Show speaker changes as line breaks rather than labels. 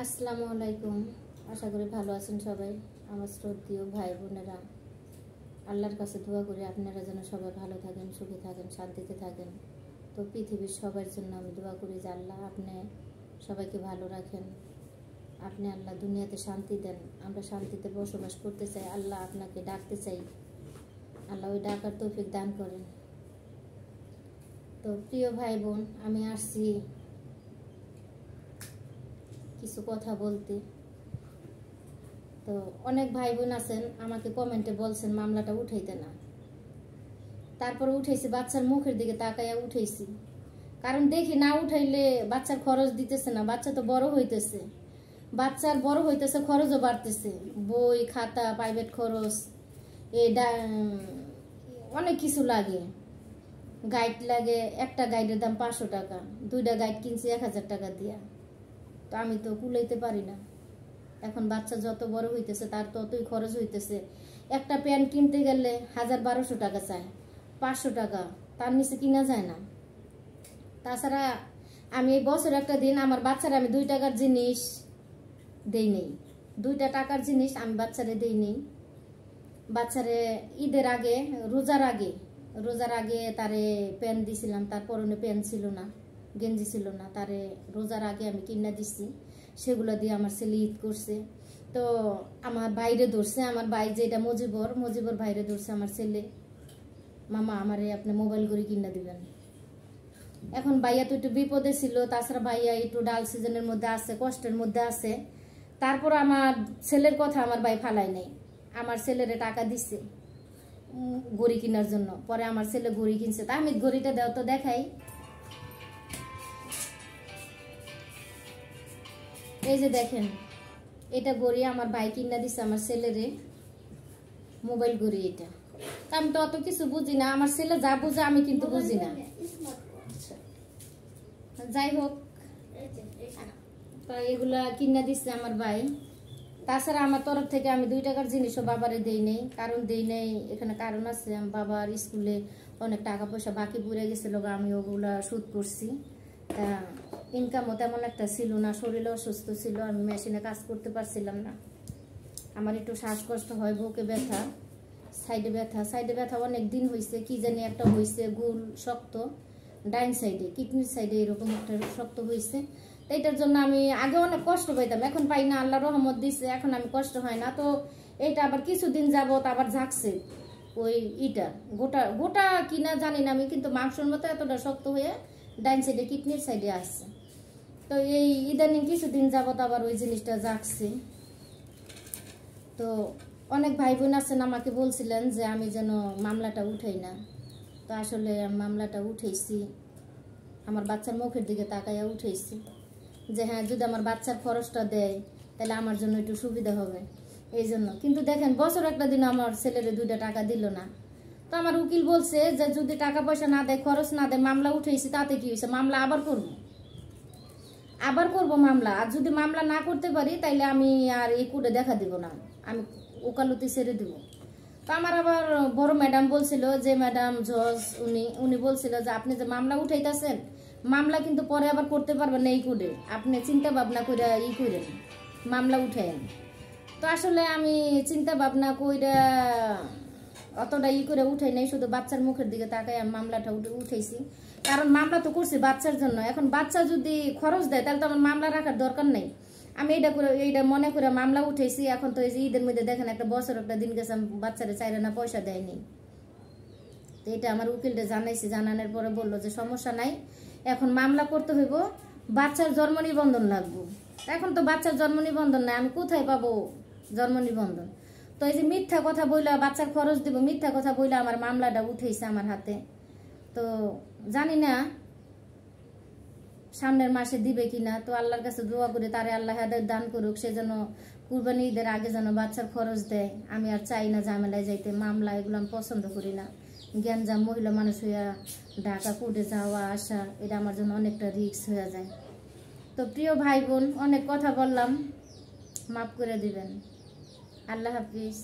আসসালামু আলাইকুম। আশা করি ভালো আছেন সবাই। আমার শ্রদ্ধেয় ভাই বোনেরা, আল্লাহর কাছে দোয়া করি আপনারা যেন সবাই ভালো থাকেন, সুখে থাকেন, শান্তিতে থাকেন। তো পৃথিবীর সবার জন্য আমি দোয়া করি যে আল্লাহ আপনি সবাইকে ভালো রাখেন, আপনি আল্লাহ দুনিয়াতে শান্তি দেন। আমরা শান্তিতে বসবাস করতে চাই, আল্লাহ আপনাকে ডাকতে চাই, আল্লাহ ওই ডাকার তৌফিক দান করেন। তো প্রিয় ভাই বোন, আমি আসছি কিছু কথা বলতে। তো অনেক ভাই বোন আছেন আমাকে কমেন্টে বলছেন মামলাটা উঠাইতে না, তারপরে উঠেছি, বাচ্চার মুখের দিকে তাকাইয়া উঠেছি, কারণ দেখি না উঠাইলে বাচ্চার খরচ দিতেছে না, বাচ্চা তো বড় হইতেছে, বাচ্চার বড় হইতেছে, খরচও বাড়তেছে, বই খাতা প্রাইভেট খরচ, অনেক কিছু লাগে, গাইড লাগে, একটা গাইডের দাম 500 টাকা, 2টা গাইড কিনছি 1000 টাকা দিয়া। তো আমি তো কুলাইতে পারি না, এখন বাচ্চা যত বড় হইতেছে তার ততই খরচ হইতেছে। একটা প্যান্ট কিনতে গেলে 1000-1200 টাকা চায়, 500 টাকা তার নিচে কিনা যায় না। তাছাড়া আমি এই বছর একটা দিন আমার বাচ্চারা আমি 2 টাকার জিনিস দেই নেই, 2টা টাকার জিনিস আমি বাচ্চারে দেই নেই। বাচ্চারে ঈদের আগে, রোজার আগে তারে প্যান্ট দিছিলাম, তার পরনে প্যান্ট ছিল না, গেঞ্জি ছিল না, তারে রোজার আগে আমি কিনা দিচ্ছি, সেগুলো দিয়ে আমার ছেলে ঈদ করছে। তো আমার বাইরে ধরছে, আমার ভাই যেটা মজিবর বাইরে ধরছে আমার ছেলে, মামা আমারে আপনি মোবাইল করে কিনা দিবেন। এখন ভাইয়া তো একটু বিপদে ছিল, তাছাড়া ভাইয়া একটু ডাল সিজনের মধ্যে আছে, কষ্টের মধ্যে আছে। তারপর আমার ছেলের কথা আমার ভাই ফালাই নেই, আমার ছেলেরে টাকা দিচ্ছে ঘড়ি কেনার জন্য। পরে আমার ছেলে ঘড়ি কিনছে, তা আমি ঘড়িটা দেও তো দেখাই। এই যে দেখেন, এটা ঘড়ি আমার ভাই কিনা দিচ্ছে আমার ছেলেরে, মোবাইল ঘড়ি। এটা আমি তো অত কিছু বুঝি না, আমার ছেলে যা বুঝে আমি কিন্তু বুঝি না। যাই হোক, এগুলা কিনা দিচ্ছে আমার ভাই। তাছাড়া আমার তরফ থেকে আমি 2 টাকার জিনিসও বাবারে দেই নেই, কারণ দেই নেই এখানে কারণ আছে। বাবার স্কুলে অনেক টাকা পয়সা বাকি পড়ে গেছিল, আমি ওগুলা শোধ করছি। তা ইনকামও তেমন একটা ছিল না, শরীরে অসুস্থ ছিল, আমি মেশিনে কাজ করতে পারছিলাম না, আমার একটু শ্বাসকষ্ট হয়, বুকে ব্যথা, সাইডে ব্যথা অনেক দিন হয়েছে, কি জানি একটা হয়েছে, গুল শক্ত ডাইন সাইডে, কিডনির সাইডে এরকম একটা শক্ত হয়েছে। তো এটার জন্য আমি আগে অনেক কষ্ট পাইতাম, এখন পাই না, আল্লাহ রহমত দিচ্ছে, এখন আমি কষ্ট হয় না। তো এটা আবার কিছুদিন যাবত আবার ঝাঁকছে, ওই ইটা গোটা গোটা কিনা জানি না আমি, কিন্তু মাংসের মতো এতটা শক্ত হয়ে ডাইন সাইডে কিডনির সাইডে আসছে। তো এই ইদানিং কিছুদিন যাবত আবার ওই জিনিসটা জাগছে। তো অনেক ভাই বোন আছেন আমাকে বলছিলেন যে আমি যেন মামলাটা উঠাই না। তো আসলে মামলাটা উঠেছি, আমার বাচ্চার মুখের দিকে তাকাইয়া উঠেছি যে হ্যাঁ, যদি আমার বাচ্চার খরচটা দেয় তাহলে আমার জন্য একটু সুবিধা হবে, এই জন্য। কিন্তু দেখেন, বছর একটা দিন আমার ছেলেরে 2টা টাকা দিল না। তো আমার উকিল বলছে যে যদি টাকা পয়সা না দেয়, খরচ না দেয়, মামলা উঠেছি, তাতে কি হয়েছে, মামলা আবার করব মামলা। আর যদি মামলা না করতে পারি তাইলে আমি আর এই কোর্টে দেখা দিব না, আমি ওকালতি ছেড়ে দিব। তো আমার আবার বড় ম্যাডাম বলছিল, যে ম্যাডাম জজ, উনি বলছিল যে আপনি যে মামলা উঠাইতেছেন, মামলা কিন্তু পরে আবার করতে পারবেন না এই কোর্টে, আপনি চিন্তা ভাবনা করে করেন, মামলা উঠাইন। তো আসলে আমি চিন্তা ভাবনা কইরা অতটা করে উঠাই নাই, শুধু বাচ্চার মুখের দিকে তাকাই আমি মামলাটা উঠেছি। কারণ মামলা তো করছি বাচ্চার জন্য, এখন বাচ্চা যদি খরচ দেয় তাহলে তো আমার মামলা রাখার দরকার নেই। আমি এইটা মনে করে মামলা উঠেছি। এখন তো এই যে ঈদের মধ্যে দেখেন একটা বছর একটা দিন গেছে, বাচ্চারা চাইলে না পয়সা দেয়নি। তো এটা আমার উকিলটা জানাইছি, জানানোর পরে বললো যে সমস্যা নাই, এখন মামলা করতে হইব, বাচ্চার জন্ম নিবন্ধন লাগবো। এখন তো বাচ্চার জন্ম নিবন্ধন নাই, আমি কোথায় পাবো জন্ম নিবন্ধন? তো এই যে মিথ্যা কথা বইলা বাচ্চার খরচ দিব, মিথ্যা কথা বইলা আমার মামলাটা উঠেছে আমার হাতে। তো জানি না সামনের মাসে দিবে কিনা। তো আল্লাহর কাছে দোয়া করে তারে আল্লাহ হেদায়েত দান করুক, সে যেন কুরবানি ঈদের আগে যেন বাচ্চার খরচ দেয়। আমি আর চাই না ঝামেলায় যাইতে, মামলা এগুলো আমি পছন্দ করি না। গ্যাঞ্জাম, মহিলা মানুষ হইয়া ঢাকা কোর্টে যাওয়া আসা, এটা আমার জন্য অনেকটা রিস্ক হয়ে যায়। তো প্রিয় ভাই বোন, অনেক কথা বললাম, মাফ করে দিবেন। আল্লাহ হাফিজ।